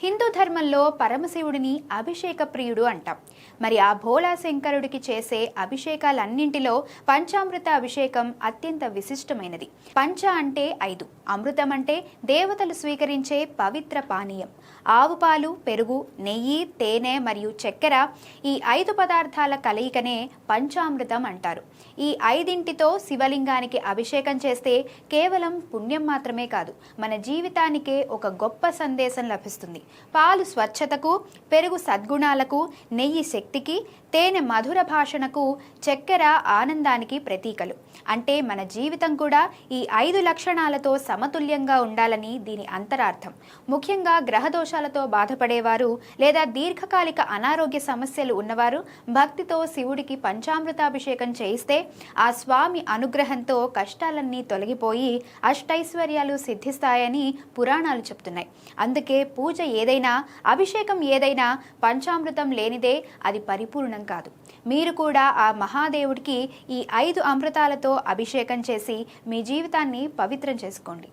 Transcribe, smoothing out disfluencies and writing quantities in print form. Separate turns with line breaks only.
హిందూ ధర్మంలో పరమశివుడిని అభిషేక ప్రియుడు అంటాం. మరి ఆ భోళా శంకరుడికి చేసే అభిషేకాలన్నింటిలో పంచామృత అభిషేకం అత్యంత విశిష్టమైనది. పంచ అంటే 5, అమృతం అంటే దేవతలు స్వీకరించే పవిత్ర పానీయం. ఆవు పాలు, పెరుగు, నెయ్యి, తేనె మరియు చక్కెర, ఈ 5 పదార్థాల కలయికనే పంచామృతం అంటారు. ఈ 5ంటితో శివలింగానికి అభిషేకం చేస్తే కేవలం పుణ్యం మాత్రమే కాదు, మన జీవితానికే ఒక గొప్ప సందేశం లభిస్తుంది. పాలు స్వచ్ఛతకు, పెరుగు సద్గుణాలకు, నెయ్యి శక్తికి, తేనె మధుర భాషణకు, చక్కెర ఆనందానికి ప్రతీకలు. అంటే మన జీవితం కూడా ఈ 5 లక్షణాలతో సమతుల్యంగా ఉండాలని దీని అంతరార్థం. ముఖ్యంగా గ్రహదోషాలతో బాధపడేవారు లేదా దీర్ఘకాలిక అనారోగ్య సమస్యలు ఉన్నవారు భక్తితో శివుడికి పంచామృతాభిషేకం చేయిస్తే ఆ స్వామి అనుగ్రహంతో కష్టాలన్నీ తొలగిపోయి అష్టైశ్వర్యాలు సిద్ధిస్తాయని పురాణాలు చెప్తున్నాయి. అందుకే పూజ ఏదైనా, అభిషేకం ఏదైనా పంచామృతం లేనిదే అది పరిపూర్ణం కాదు. మీరు కూడా ఆ మహాదేవుడికి ఈ 5 అమృతాలతో అభిషేకం చేసి మీ జీవితాన్ని పవిత్రం చేసుకోండి.